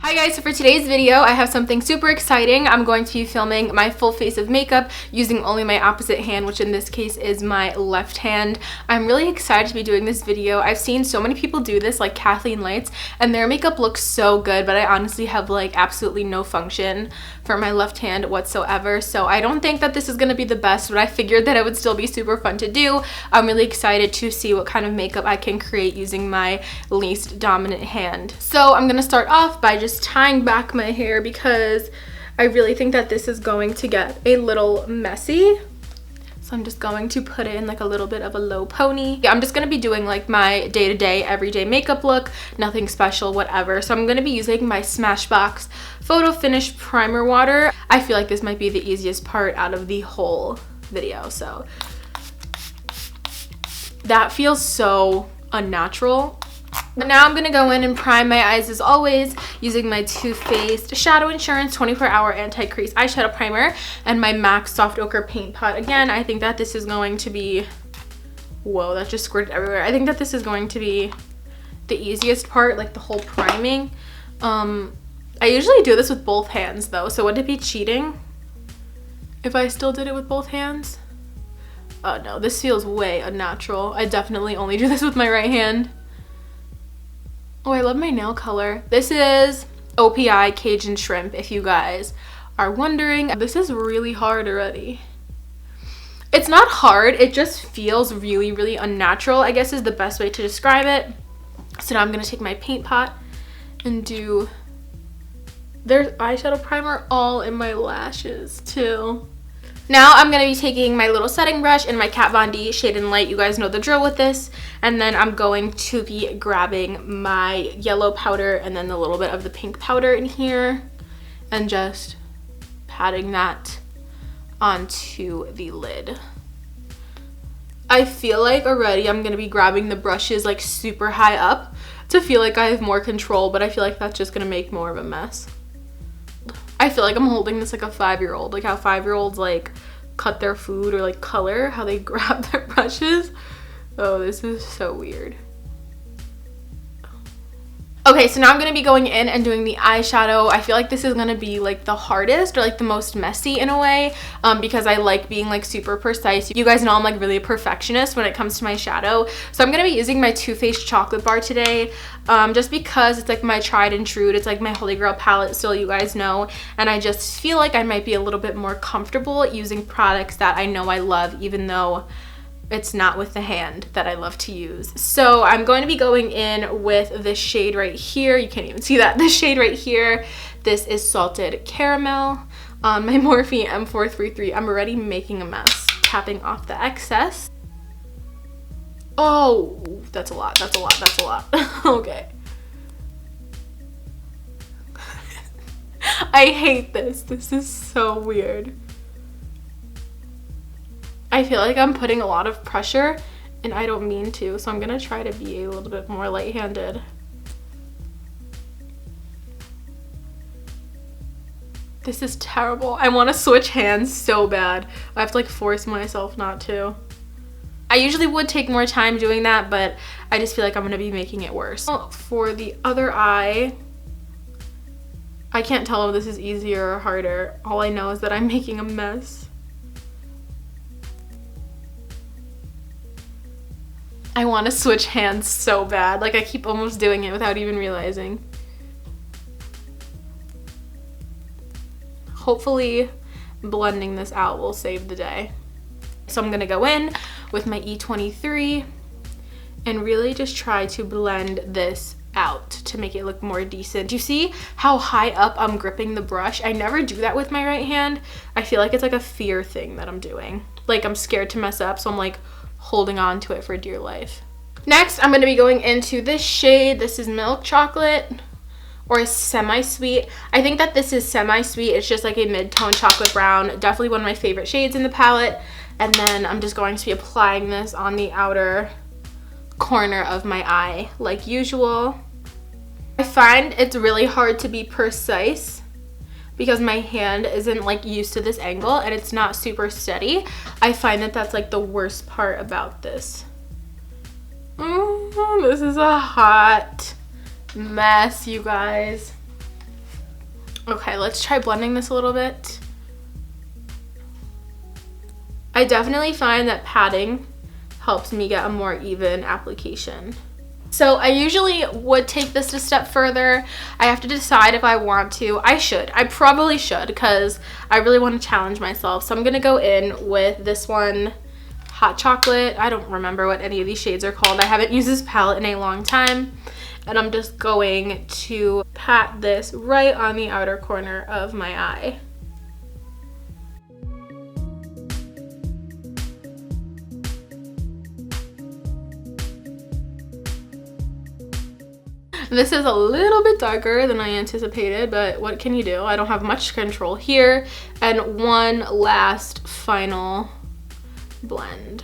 Hi guys, so for today's video I have something super exciting. I'm going to be filming my full face of makeup using only my opposite hand, which in this case is my left hand. I'm really excited to be doing this video. I've seen so many people do this, like Kathleen Lights, and their makeup looks so good, but I honestly have like absolutely no function for my left hand whatsoever, so I don't think that this is going to be the best, but I figured that it would still be super fun to do. I'm really excited to see what kind of makeup I can create using my least dominant hand. So I'm going to start off by just tying back my hair because I really think that this is going to get a little messy. So I'm just going to put it in like a little bit of a low pony. I'm just going to be doing like my day-to-day, everyday makeup look, nothing special, whatever. So I'm going to be using my Smashbox Photo Finish Primer Water. I feel like this might be the easiest part out of the whole video. So that feels so unnatural. But now I'm going to go in and prime my eyes as always using my Too Faced Shadow Insurance 24-Hour Anti-Crease Eyeshadow Primer and my MAC Soft Ochre Paint Pot. Again, I think that this is going to be... Whoa, that just squirted everywhere. I think that this is going to be the easiest part, like the whole priming. I usually do this with both hands though, so would it be cheating if I still did it with both hands? Oh no, this feels way unnatural. I definitely only do this with my right hand. Oh, I love my nail color. This is OPI Cajun Shrimp, if you guys are wondering. This is really hard already. It's not hard, it just feels really, really unnatural, I guess is the best way to describe it. So now I'm gonna take my paint pot and do... There's eyeshadow primer all in my lashes too. Now I'm going to be taking my little setting brush and my Kat Von D Shade and Light. You guys know the drill with this. And then I'm going to be grabbing my yellow powder and then the little bit of the pink powder in here and just patting that onto the lid. I feel like already I'm going to be grabbing the brushes like super high up to feel like I have more control, but I feel like that's just going to make more of a mess. I feel like I'm holding this like a 5-year-old, like how 5-year-olds like cut their food or like color, how they grab their brushes. Oh, this is so weird. Okay, so now I'm going to be going in and doing the eyeshadow. I feel like this is going to be like the hardest or like the most messy in a way because I like being like super precise. You guys know I'm like really a perfectionist when it comes to my shadow. So I'm going to be using my Too Faced Chocolate Bar today just because it's like my tried and true. It's like my Holy Grail palette, so you guys know. And I just feel like I might be a little bit more comfortable using products that I know I love, even though it's not with the hand that I love to use. So I'm going to be going in with this shade right here. You can't even see that. This shade right here. This is Salted Caramel on my Morphe M433. I'm already making a mess. Tapping off the excess. Oh, that's a lot. That's a lot. That's a lot. Okay. I hate this. This is so weird. I feel like I'm putting a lot of pressure and I don't mean to, so I'm gonna try to be a little bit more light-handed. This is terrible. I want to switch hands so bad. I have to like force myself not to. I usually would take more time doing that, but I just feel like I'm gonna be making it worse. For the other eye, I can't tell if this is easier or harder. All I know is that I'm making a mess. I want to switch hands so bad. Like I keep almost doing it without even realizing. Hopefully blending this out will save the day. So I'm going to go in with my E23 and really just try to blend this out to make it look more decent. Do you see how high up I'm gripping the brush? I never do that with my right hand. I feel like it's like a fear thing that I'm doing. Like I'm scared to mess up, so I'm like holding on to it for dear life. Next, I'm going to be going into this shade. This is Milk Chocolate or Semi-Sweet. I think that this is Semi-Sweet. It's just like a mid-tone chocolate brown. Definitely one of my favorite shades in the palette. And then I'm just going to be applying this on the outer corner of my eye like usual. I find it's really hard to be precise because my hand isn't like used to this angle and it's not super steady. I find that that's like the worst part about this. This is a hot mess, you guys. Okay, let's try blending this a little bit. I definitely find that patting helps me get a more even application. So I usually would take this a step further. I have to decide if I want to. I probably should, because I really want to challenge myself. So I'm gonna go in with this one, Hot Chocolate. I don't remember what any of these shades are called. I haven't used this palette in a long time. And I'm just going to pat this right on the outer corner of my eye. This is a little bit darker than I anticipated, but what can you do? I don't have much control here. And one last final blend.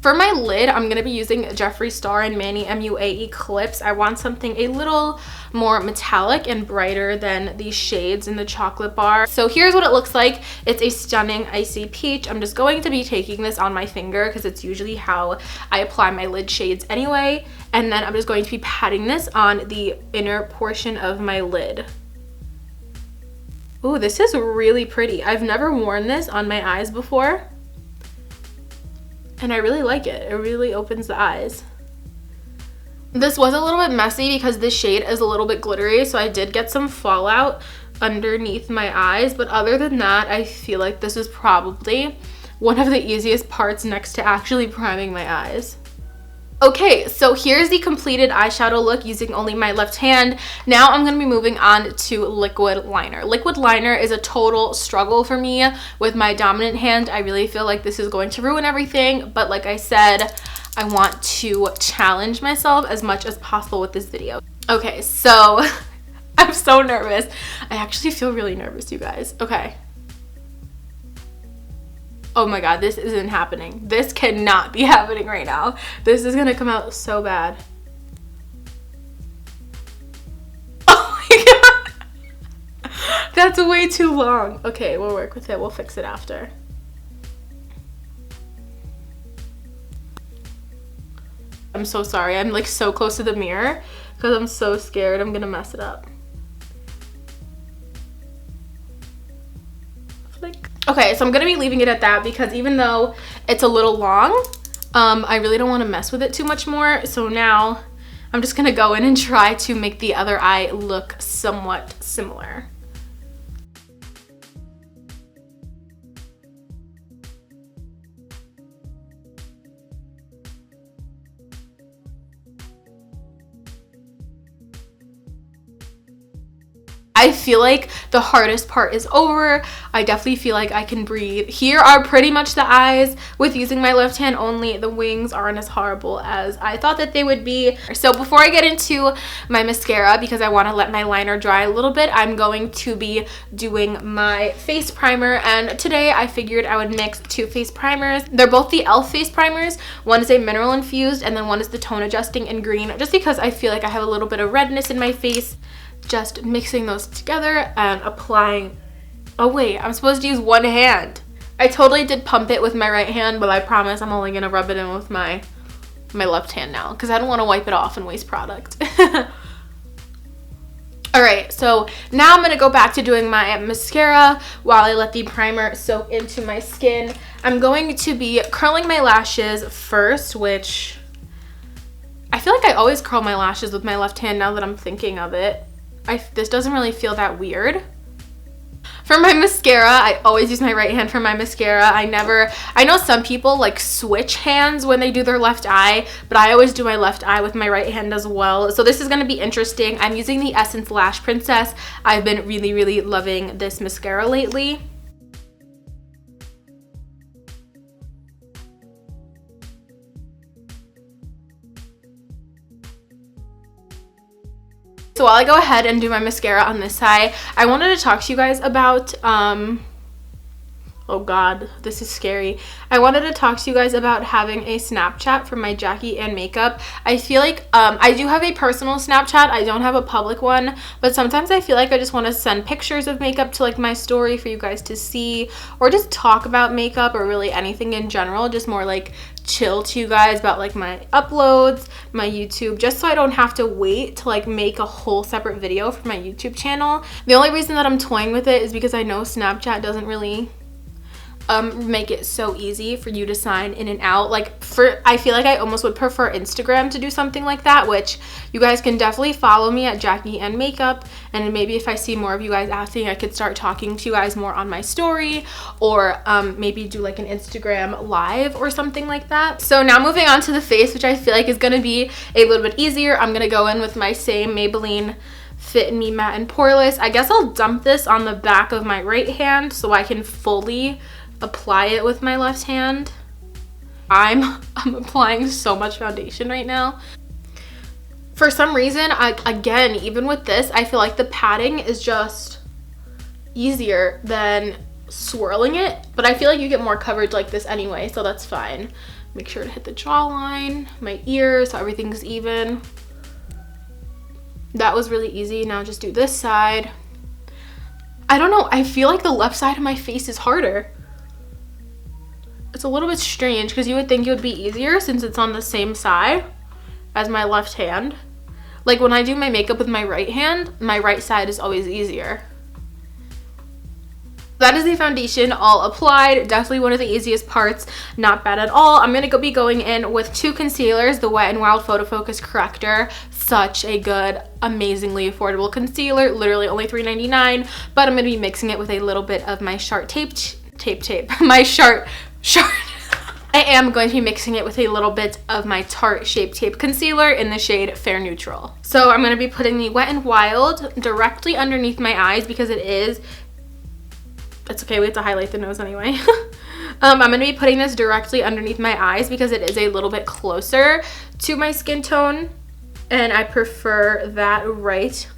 For my lid, I'm going to be using Jeffree Star and MANNYMUA Eclipse. I want something a little more metallic and brighter than these shades in the chocolate bar. So here's what it looks like. It's a stunning icy peach. I'm just going to be taking this on my finger because it's usually how I apply my lid shades anyway. And then I'm just going to be patting this on the inner portion of my lid. Ooh, this is really pretty. I've never worn this on my eyes before. And I really like it. It really opens the eyes. This was a little bit messy because this shade is a little bit glittery, so I did get some fallout underneath my eyes. But other than that, I feel like this is probably one of the easiest parts next to actually priming my eyes. Okay, so here's the completed eyeshadow look using only my left hand. Now I'm going to be moving on to liquid liner. Liquid liner is a total struggle for me with my dominant hand. I really feel like this is going to ruin everything, but like I said, I want to challenge myself as much as possible with this video. Okay, so I'm so nervous. I actually feel really nervous, you guys. Okay. Oh my god, this isn't happening. This cannot be happening right now. This is gonna come out so bad. Oh my god. That's way too long. Okay, we'll work with it. We'll fix it after. I'm so sorry. I'm like so close to the mirror because I'm so scared I'm gonna mess it up. Okay, so I'm gonna be leaving it at that because even though it's a little long, I really don't want to mess with it too much more. So now I'm just gonna go in and try to make the other eye look somewhat similar. I feel like the hardest part is over. I definitely feel like I can breathe. Here are pretty much the eyes with using my left hand only. The wings aren't as horrible as I thought that they would be. So before I get into my mascara, because I want to let my liner dry a little bit, I'm going to be doing my face primer. And today I figured I would mix two face primers. They're both the e.l.f. face primers. One is a mineral infused and then one is the tone adjusting in green, just because I feel like I have a little bit of redness in my face. Just mixing those together and applying. Oh wait, I'm supposed to use one hand. I totally did pump it with my right hand, but I promise I'm only gonna rub it in with my left hand now because I don't want to wipe it off and waste product. Alright, so now I'm gonna go back to doing my mascara while I let the primer soak into my skin. I'm going to be curling my lashes first, which I feel like I always curl my lashes with my left hand now that I'm thinking of it. This doesn't really feel that weird. For my mascara, I always use my right hand for my mascara. I know some people like switch hands when they do their left eye, but I always do my left eye with my right hand as well. So this is going to be interesting. I'm using the Essence Lash Princess. I've been really, really loving this mascara lately. So while I go ahead and do my mascara on this side, I wanted to talk to you guys about a Oh god, this is scary. I wanted to talk to you guys about having a Snapchat for my Jackie and makeup. I feel like I do have a personal Snapchat. I don't have a public one, but sometimes I feel like I just want to send pictures of makeup to like my story for you guys to see, or just talk about makeup or really anything in general, just more like chill to you guys about like my uploads, my YouTube, just so I don't have to wait to like make a whole separate video for my YouTube channel. The only reason that I'm toying with it is because I know Snapchat doesn't really make it so easy for you to sign in and out. Like I feel like I almost would prefer Instagram to do something like that, which you guys can definitely follow me at Jackie and Makeup, and maybe if I see more of you guys asking, I could start talking to you guys more on my story, or maybe do like an Instagram live or something like that. So now moving on to the face, which I feel like is going to be a little bit easier. I'm going to go in with my same Maybelline Fit Me Matte and Poreless. I guess I'll dump this on the back of my right hand so I can fully apply it with my left hand. I'm applying so much foundation right now. For some reason, again, even with this, I feel like the patting is just easier than swirling it, but I feel like you get more coverage like this anyway, so that's fine. Make sure to hit the jawline, my ears, so everything's even. That was really easy. Now just do this side. I don't know, I feel like the left side of my face is harder. It's a little bit strange because you would think it would be easier since it's on the same side as my left hand. Like when I do my makeup with my right hand, my right side is always easier. That is the foundation all applied. Definitely one of the easiest parts. Not bad at all. I'm going to be going in with two concealers. The Wet n Wild Photofocus Corrector. Such a good, amazingly affordable concealer. Literally only $3.99. But I'm going to be mixing it with a little bit of my Sharp my Sharp I am going to be mixing it with a little bit of my Tarte Shape Tape Concealer in the shade Fair Neutral. So I'm going to be putting the Wet n Wild directly underneath my eyes because it's okay, we have to highlight the nose anyway. I'm going to be putting this directly underneath my eyes because it is a little bit closer to my skin tone, and I prefer that right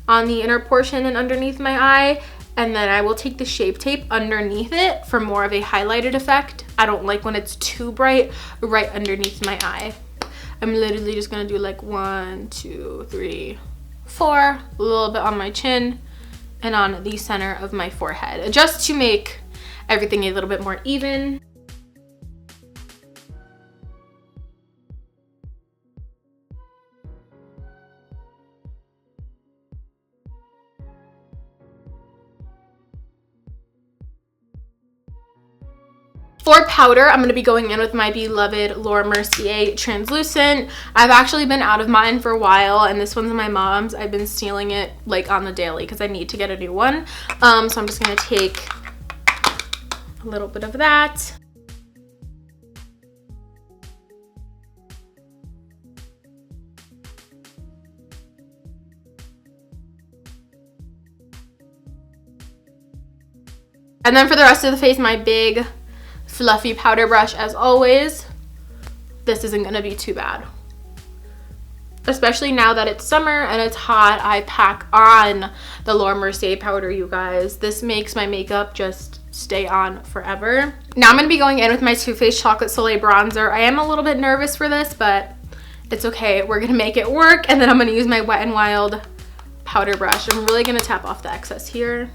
on the inner portion and underneath my eye. And then I will take the Shape Tape underneath it for more of a highlighted effect. I don't like when it's too bright right underneath my eye. I'm literally just going to do like 1, 2, 3, 4, a little bit on my chin and on the center of my forehead, just to make everything a little bit more even. For powder, I'm going to be going in with my beloved Laura Mercier Translucent. I've actually been out of mine for a while, and this one's my mom's. I've been stealing it like on the daily because I need to get a new one. So I'm just going to take a little bit of that. And then for the rest of the face, my big fluffy powder brush as always. This isn't gonna be too bad, especially now that it's summer and it's hot. I pack on the Laura Mercier powder, you guys. This makes my makeup just stay on forever. Now I'm gonna be going in with my Too Faced Chocolate Soleil bronzer. I am a little bit nervous for this, but it's okay, we're gonna make it work. And then I'm gonna use my Wet n Wild powder brush. I'm really gonna tap off the excess here.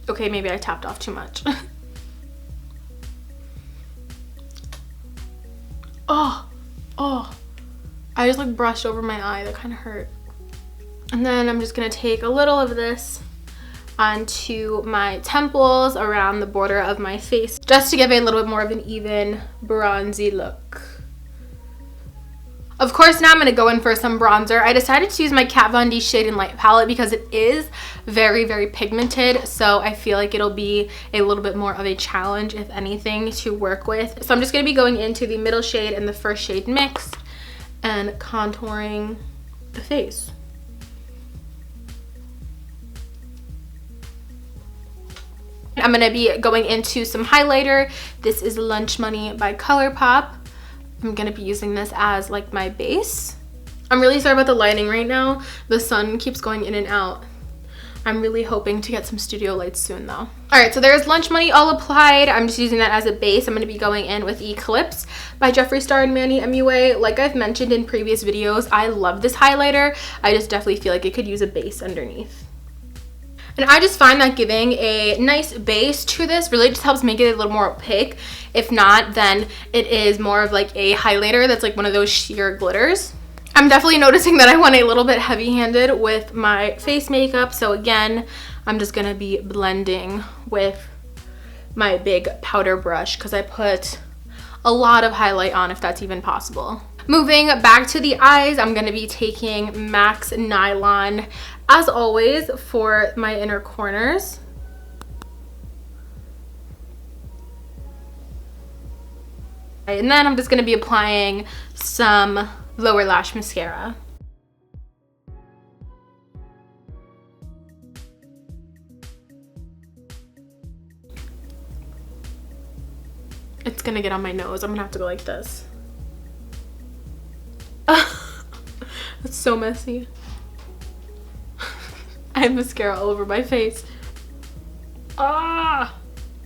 Okay, maybe I tapped off too much. Oh, I just like brushed over my eye. That kind of hurt. And then I'm just gonna take a little of this onto my temples around the border of my face, just to give it a little bit more of an even bronzy look. Of course, now I'm going to go in for some bronzer. I decided to use my Kat Von D Shade and Light palette because it is very, very pigmented. So I feel like it'll be a little bit more of a challenge, if anything, to work with. So I'm just going to be going into the middle shade and the first shade mix and contouring the face. I'm going to be going into some highlighter. This is Lunch Money by Colourpop. I'm gonna be using this as like my base. I'm really sorry about the lighting right now. The sun keeps going in and out. I'm really hoping to get some studio lights soon though. Alright, so there's Lunch Money all applied. I'm just using that as a base. I'm going to be going in with Eclipse by Jeffree Star and Manny MUA. Like I've mentioned in previous videos, I love this highlighter. I just definitely feel like it could use a base underneath. And I just find that giving a nice base to this really just helps make it a little more opaque. If not, then it is more of like a highlighter that's like one of those sheer glitters. I'm definitely noticing that I went a little bit heavy-handed with my face makeup. So again, I'm just going to be blending with my big powder brush because I put a lot of highlight on, if that's even possible. Moving back to the eyes, I'm going to be taking MAC's Nylon, as always, for my inner corners. And then I'm just going to be applying some lower lash mascara. It's gonna get on my nose. I'm gonna have to go like this. That's so messy. I have mascara all over my face. Ah!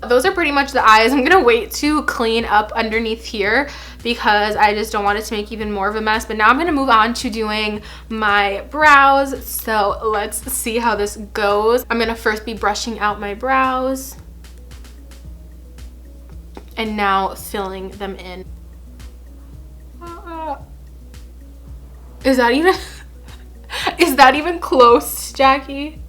Those are pretty much the eyes. I'm gonna wait to clean up underneath here because I just don't want it to make even more of a mess. But now I'm gonna move on to doing my brows. So let's see how this goes. I'm gonna first be brushing out my brows and now filling them in. Is that even is that even close, Jackie?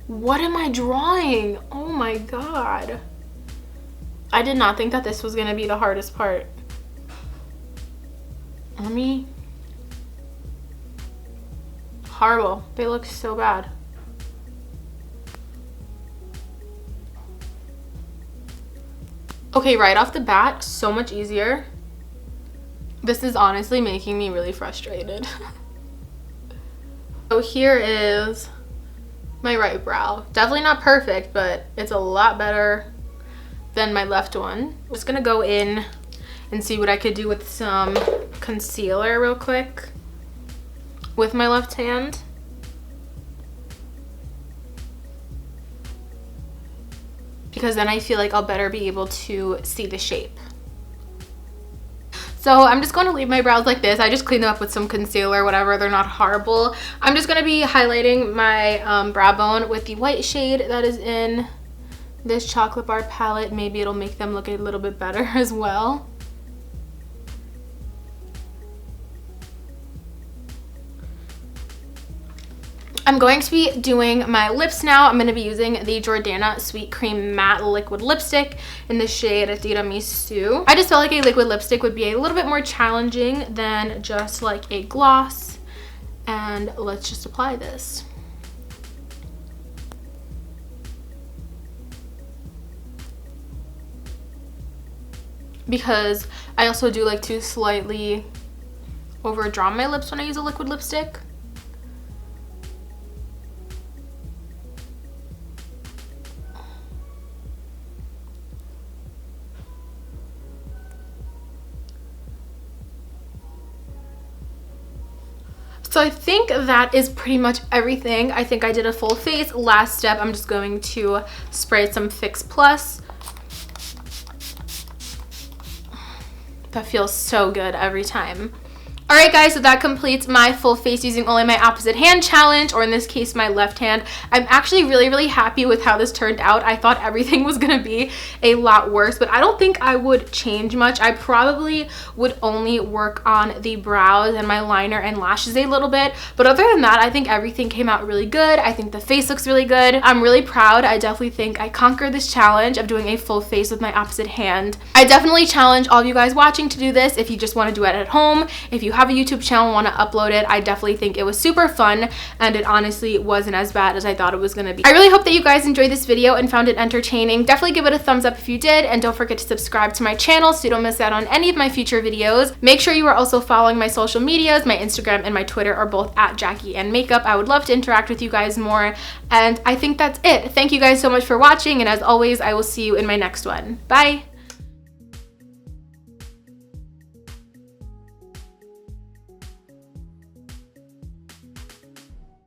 What am I drawing? Oh my god. I did not think that this was gonna be the hardest part. Horrible. They look so bad. Okay, right off the bat, so much easier. This is honestly making me really frustrated. So here is my right brow. Definitely not perfect, but it's a lot better than my left one. I'm just gonna go in and see what I could do with some concealer real quick with my left hand. Because then I feel like I'll better be able to see the shape. So I'm just going to leave my brows like this. I just cleaned them up with some concealer, whatever. They're not horrible. I'm just going to be highlighting my brow bone with the white shade that is in this chocolate bar palette. Maybe it'll make them look a little bit better as well. I'm going to be doing my lips now. I'm going to be using the Jordana Sweet Cream Matte Liquid Lipstick in the shade Tiramisu. I just felt like a liquid lipstick would be a little bit more challenging than just like a gloss. And let's just apply this. Because I also do like to slightly overdraw my lips when I use a liquid lipstick. So I think that is pretty much everything. I think I did a full face. Last step, I'm just going to spray some Fix Plus. That feels so good every time. Alright guys, so that completes my full face using only my opposite hand challenge, or in this case my left hand. I'm actually really happy with how this turned out. I thought everything was gonna be a lot worse, but I don't think I would change much. I probably would only work on the brows and my liner and lashes a little bit, but other than that, I think everything came out really good. I think the face looks really good. I'm really proud. I definitely think I conquered this challenge of doing a full face with my opposite hand. I definitely challenge all of you guys watching to do this if you just want to do it at home. If you have a YouTube channel and want to upload it, I definitely think it was super fun, and it honestly wasn't as bad as I thought it was going to be. I really hope that you guys enjoyed this video and found it entertaining. Definitely give it a thumbs up if you did, and don't forget to subscribe to my channel so you don't miss out on any of my future videos. Make sure you are also following my social medias. My Instagram and my Twitter are both at Jackie and Makeup. I would love to interact with you guys more, and I think that's it. Thank you guys so much for watching, and as always, I will see you in my next one. Bye!